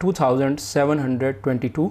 2722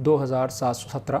2717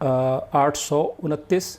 829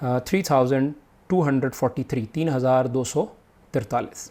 3243 3243।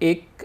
1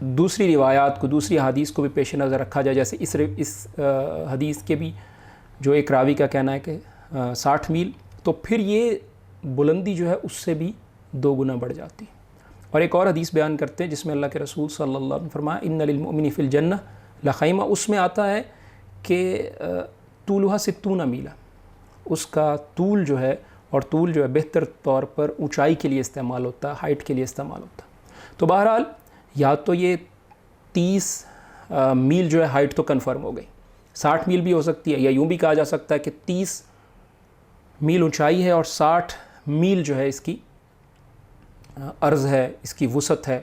دوسری روایات کو, دوسری حدیث کو بھی پیش نظر رکھا جائے, جیسے اس حدیث کے بھی جو ایک راوی کا کہنا ہے کہ 60 میل, تو پھر یہ بلندی جو ہے اس سے بھی 2 گنا بڑھ جاتی ہے. اور ایک اور حدیث بیان کرتے ہیں جس میں اللہ کے رسول صلی اللہ علیہ وسلم نے فرمایا ان للمؤمن فی الجنہ لخیمہ, اس میں آتا ہے کہ طولها 60 میلا, اس کا طول جو ہے, اور طول جو ہے بہتر طور پر اونچائی کے لیے استعمال ہوتا ہے, ہائٹ کے لیے استعمال ہوتا ہے. تو بہرحال یا تو یہ 30 میل جو ہے ہائٹ تو کنفرم ہو گئی, 60 میل بھی ہو سکتی ہے, یا یوں بھی کہا جا سکتا ہے کہ 30 میل اونچائی ہے اور 60 میل جو ہے اس کی عرض ہے, اس کی وسعت ہے.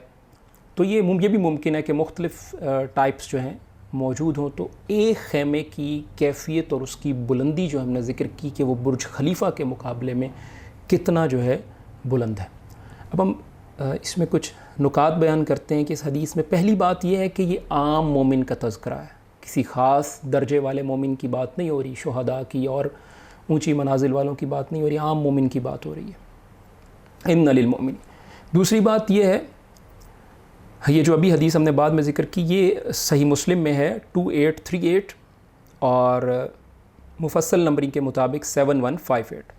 تو یہ بھی ممکن ہے کہ مختلف ٹائپس جو ہیں موجود ہوں. تو ایک خیمے کی کیفیت اور اس کی بلندی جو ہم نے ذکر کی کہ وہ برج خلیفہ کے مقابلے میں کتنا جو ہے بلند ہے. اب ہم اس میں کچھ نکات بیان کرتے ہیں کہ اس حدیث میں پہلی بات یہ ہے کہ یہ عام مومن کا تذکرہ ہے, کسی خاص درجے والے مومن کی بات نہیں ہو رہی, شہداء کی اور اونچی منازل والوں کی بات نہیں ہو رہی, عام مومن کی بات ہو رہی ہے. ان للمؤمن. دوسری بات یہ ہے, یہ جو ابھی حدیث ہم نے بعد میں ذکر کی یہ صحیح مسلم میں ہے 2838 اور مفصل نمبرنگ کے مطابق 7158.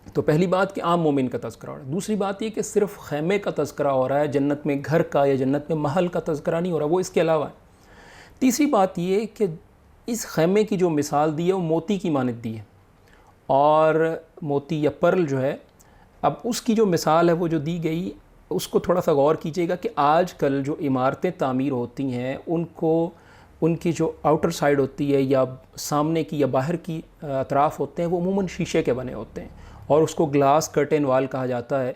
تو پہلی بات کہ عام مومن کا تذکرہ ہو رہا ہے. دوسری بات یہ کہ صرف خیمے کا تذکرہ ہو رہا ہے, جنت میں گھر کا یا جنت میں محل کا تذکرہ نہیں ہو رہا, وہ اس کے علاوہ ہے. تیسری بات یہ کہ اس خیمے کی جو مثال دی ہے وہ موتی کی مانند دی ہے, اور موتی یا پرل جو ہے, اب اس کی جو مثال ہے وہ جو دی گئی اس کو تھوڑا سا غور کیجئے گا کہ آج کل جو عمارتیں تعمیر ہوتی ہیں ان کی جو آؤٹر سائڈ ہوتی ہے یا سامنے کی یا باہر کی اطراف ہوتے ہیں وہ عموماً شیشے کے بنے ہوتے ہیں, اور اس کو گلاس کرٹن وال کہا جاتا ہے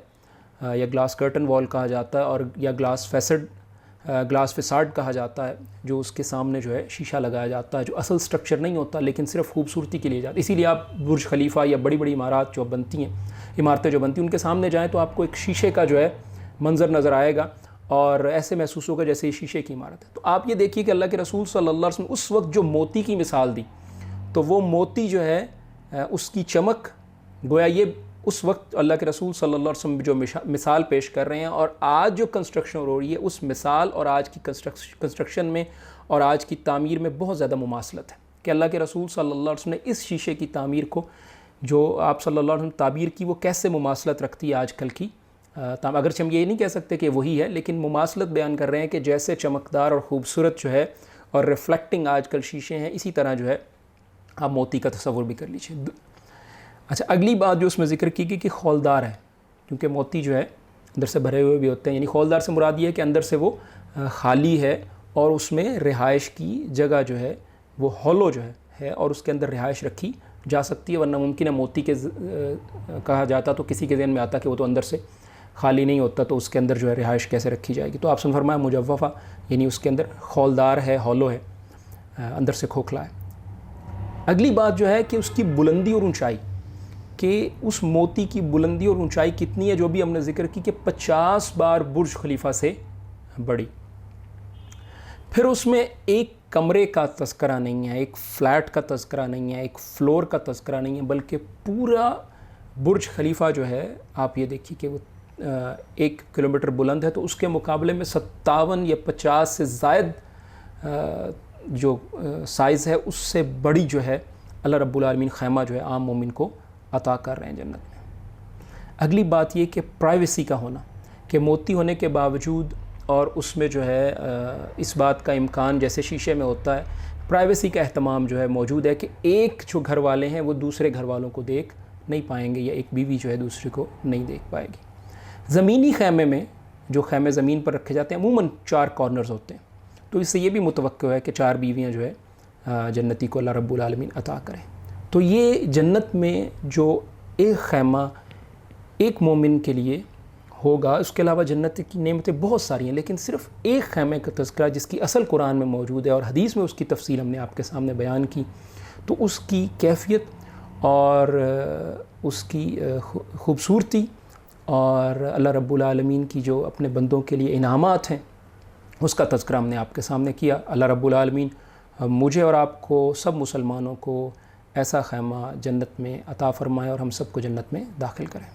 یا گلاس کرٹن وال کہا جاتا ہے, اور یا گلاس فساڈ کہا جاتا ہے, جو اس کے سامنے جو ہے شیشہ لگایا جاتا ہے, جو اصل سٹرکچر نہیں ہوتا لیکن صرف خوبصورتی کے لیے جاتا ہے. اسی لیے آپ برج خلیفہ یا بڑی بڑی عمارتیں جو بنتی ہیں ان کے سامنے جائیں تو آپ کو ایک شیشے کا جو ہے منظر نظر آئے گا, اور ایسے محسوس ہوگا جیسے یہ شیشے کی عمارت ہے. تو آپ یہ دیکھیے کہ اللہ کے رسول صلی اللہ علیہ وسلم اس وقت جو موتی کی مثال دی, تو وہ موتی جو ہے اس کی چمک گویا یہ اس وقت اللہ کے رسول صلی اللہ علیہ وسلم جو مثال پیش کر رہے ہیں, اور آج جو کنسٹرکشن ہو رہی ہے اس مثال اور آج کی کنسٹرکشن میں اور آج کی تعمیر میں بہت زیادہ مماثلت ہے. کہ اللہ کے رسول صلی اللہ علیہ وسلم نے اس شیشے کی تعمیر کو جو آپ صلی اللہ علیہ وسلم تعبیر کی وہ کیسے مماثلت رکھتی ہے آج کل کی اگرچہ ہم یہ نہیں کہہ سکتے کہ وہی ہے, لیکن مماثلت بیان کر رہے ہیں کہ جیسے چمکدار اور خوبصورت جو ہے اور ریفلیکٹنگ آج کل شیشے ہیں, اسی طرح جو ہے آپ موتی کا تصور بھی کر لیجیے. اچھا, اگلی بات جو اس میں ذکر کی گئی کہ خولدار ہے, کیونکہ موتی جو ہے اندر سے بھرے ہوئے بھی ہوتے ہیں, یعنی خولدار سے مراد یہ ہے کہ اندر سے وہ خالی ہے اور اس میں رہائش کی جگہ جو ہے وہ ہولو جو ہے اور اس کے اندر رہائش رکھی جا سکتی ہے, ورنہ ممکن ہے موتی کے کہا جاتا تو کسی کے ذہن میں آتا کہ وہ تو اندر سے خالی نہیں ہوتا, تو اس کے اندر جو ہے رہائش کیسے رکھی جائے گی. تو آپ نے فرمایا مجوفہ, یعنی اس کے اندر خولدار ہے, ہولو ہے, اندر سے کھوکھلا ہے. اگلی بات جو ہے کہ اس کی بلندی اور اونچائی, کہ اس موتی کی بلندی اور اونچائی کتنی ہے, جو بھی ہم نے ذکر کی کہ 50 بار برج خلیفہ سے بڑی. پھر اس میں ایک کمرے کا تذکرہ نہیں ہے, ایک فلیٹ کا تذکرہ نہیں ہے, ایک فلور کا تذکرہ نہیں ہے, بلکہ پورا برج خلیفہ جو ہے آپ یہ دیکھیے کہ وہ 1 کلومیٹر بلند ہے, تو اس کے مقابلے میں 57 یا 50 سے زائد جو سائز ہے اس سے بڑی جو ہے اللہ رب العالمین خیمہ جو ہے عام مومن کو عطا کر رہے ہیں جنت میں. اگلی بات یہ کہ پرائیویسی کا ہونا, کہ موتی ہونے کے باوجود اور اس میں جو ہے اس بات کا امکان جیسے شیشے میں ہوتا ہے, پرائیویسی کا اہتمام جو ہے موجود ہے کہ ایک جو گھر والے ہیں وہ دوسرے گھر والوں کو دیکھ نہیں پائیں گے, یا ایک بیوی جو ہے دوسرے کو نہیں دیکھ پائے گی. زمینی خیمے میں جو خیمے زمین پر رکھے جاتے ہیں عموماً 4 کارنرز ہوتے ہیں, تو اس سے یہ بھی متوقع ہے کہ 4 بیویاں جو ہے جنتی کو اللہ رب العالمین عطا کریں. تو یہ جنت میں جو ایک خیمہ ایک مومن کے لیے ہوگا, اس کے علاوہ جنت کی نعمتیں بہت ساری ہیں, لیکن صرف ایک خیمے کا تذکرہ جس کی اصل قرآن میں موجود ہے اور حدیث میں اس کی تفصیل ہم نے آپ کے سامنے بیان کی, تو اس کی کیفیت اور اس کی خوبصورتی اور اللہ رب العالمین کی جو اپنے بندوں کے لیے انعامات ہیں اس کا تذکرہ ہم نے آپ کے سامنے کیا. اللہ رب العالمین مجھے اور آپ کو سب مسلمانوں کو ایسا خیمہ جنت میں عطا فرمائے اور ہم سب کو جنت میں داخل کریں.